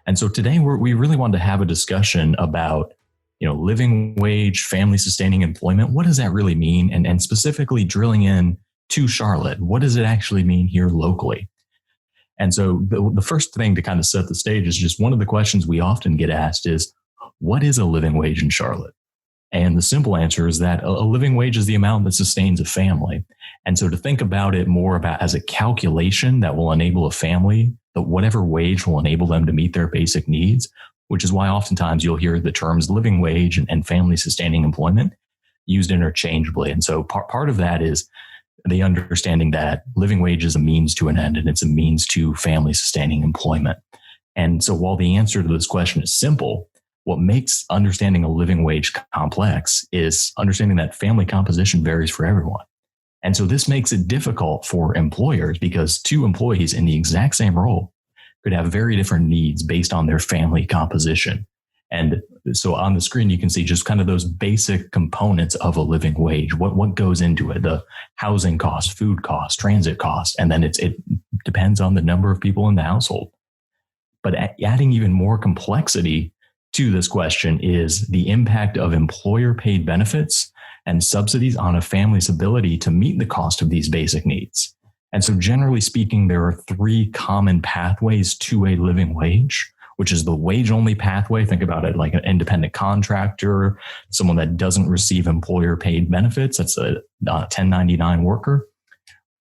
And so today we really wanted to have a discussion about, living wage, family sustaining employment. What does that really mean? And specifically drilling in to Charlotte, what does it actually mean here locally? And so the first thing to kind of set the stage is just one of the questions we often get asked is, what is a living wage in Charlotte? And the simple answer is that a living wage is the amount that sustains a family. And so to think about it more about as a calculation that will enable a family, that whatever wage will enable them to meet their basic needs, which is why oftentimes you'll hear the terms living wage and family sustaining employment used interchangeably. And so part of that is the understanding that living wage is a means to an end, and it's a means to family sustaining employment. And so while the answer to this question is simple, what makes understanding a living wage complex is understanding that family composition varies for everyone. And so this makes it difficult for employers because two employees in the exact same role could have very different needs based on their family composition. And so on the screen, you can see just kind of those basic components of a living wage. What goes into it? The housing costs, food costs, transit costs, and then it depends on the number of people in the household. But adding even more complexity to this question is the impact of employer paid benefits and subsidies on a family's ability to meet the cost of these basic needs. And so generally speaking, there are three common pathways to a living wage, which is the wage only pathway. Think about it like an independent contractor, someone that doesn't receive employer paid benefits. That's a 1099 worker.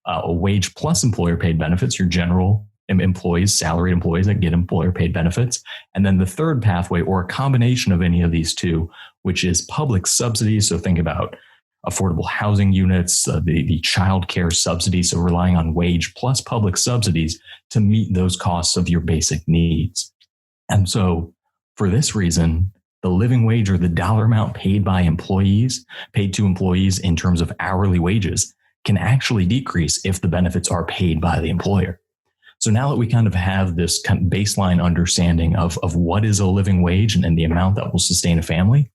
A wage plus employer paid benefits, your general employees, salaried employees that get employer paid benefits. And then the third pathway, or a combination of any of these two, which is public subsidies. So think about affordable housing units, the child care subsidy. So relying on wage plus public subsidies to meet those costs of your basic needs. And so for this reason, the living wage, or the dollar amount paid to employees in terms of hourly wages, can actually decrease if the benefits are paid by the employer. So now that we kind of have this kind of baseline understanding of what is a living wage and the amount that will sustain a family,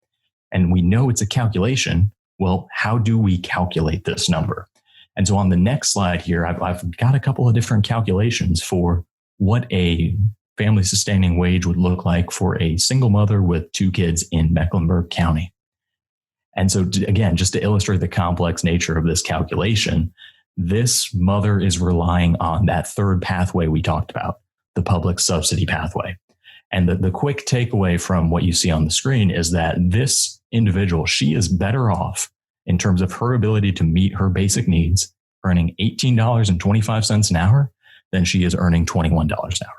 and we know it's a calculation, well, how do we calculate this number? And so on the next slide here, I've got a couple of different calculations for what a family sustaining wage would look like for a single mother with two kids in Mecklenburg County. And so again, just to illustrate the complex nature of this calculation, this mother is relying on that third pathway we talked about, the public subsidy pathway. And the quick takeaway from what you see on the screen is that this individual, she is better off in terms of her ability to meet her basic needs, earning $18.25 an hour than she is earning $21 an hour.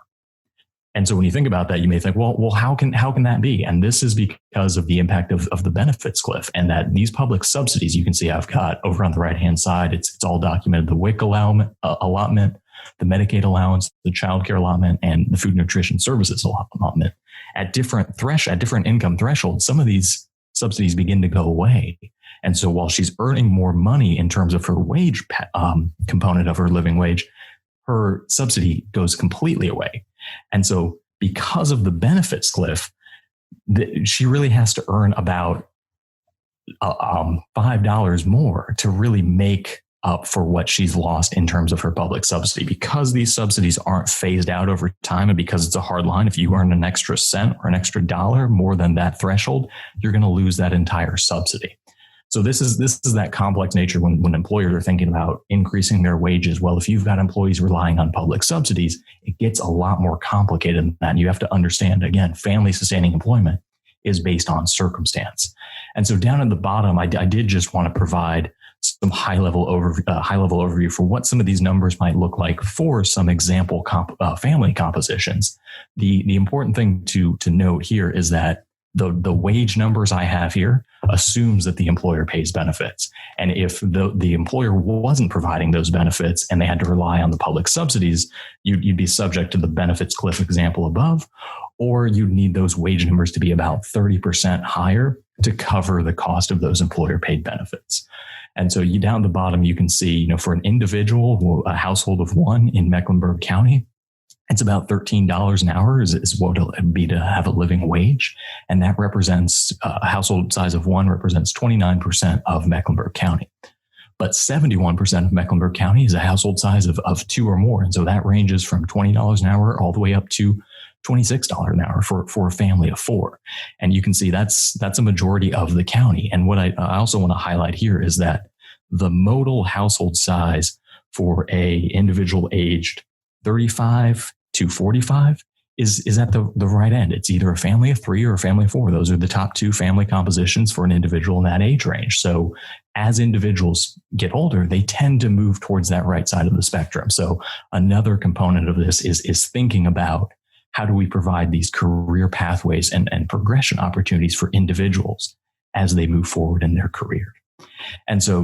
And so when you think about that, you may think, well, how can that be? And this is because of the impact of the benefits cliff, and that these public subsidies, you can see I've got over on the right-hand side, it's all documented, the WIC allotment, the Medicaid allowance, the child care allotment, and the food nutrition services allotment. At different income thresholds, some of these subsidies begin to go away. And so while she's earning more money in terms of her wage component of her living wage, her subsidy goes completely away. And so because of the benefits cliff, she really has to earn about $5 more to really make up for what she's lost in terms of her public subsidy. Because these subsidies aren't phased out over time, and because it's a hard line, if you earn an extra cent or an extra dollar more than that threshold, you're going to lose that entire subsidy. So this is that complex nature when employers are thinking about increasing their wages. Well, if you've got employees relying on public subsidies, it gets a lot more complicated than that. And you have to understand, again, family sustaining employment is based on circumstance. And so down at the bottom, I did just want to provide some high-level overview for what some of these numbers might look like for some example family compositions. The important thing to note here is that the wage numbers I have here assumes that the employer pays benefits. And if the employer wasn't providing those benefits and they had to rely on the public subsidies, you'd be subject to the benefits cliff example above, or you'd need those wage numbers to be about 30% higher to cover the cost of those employer paid benefits. And so down at the bottom, you can see, for an individual, a household of one in Mecklenburg County, it's about $13 an hour is what it would be to have a living wage. And that represents a household size of one represents 29% of Mecklenburg County. But 71% of Mecklenburg County is a household size of two or more. And so that ranges from $20 an hour all the way up to $26 an hour for a family of four. And you can see that's a majority of the county. And what I also want to highlight here is that the modal household size for a individual aged 35 to 45 is at the right end. It's either a family of three or a family of four. Those are the top two family compositions for an individual in that age range. So as individuals get older, they tend to move towards that right side of the spectrum. So another component of this is thinking about how do we provide these career pathways and progression opportunities for individuals as they move forward in their career. And so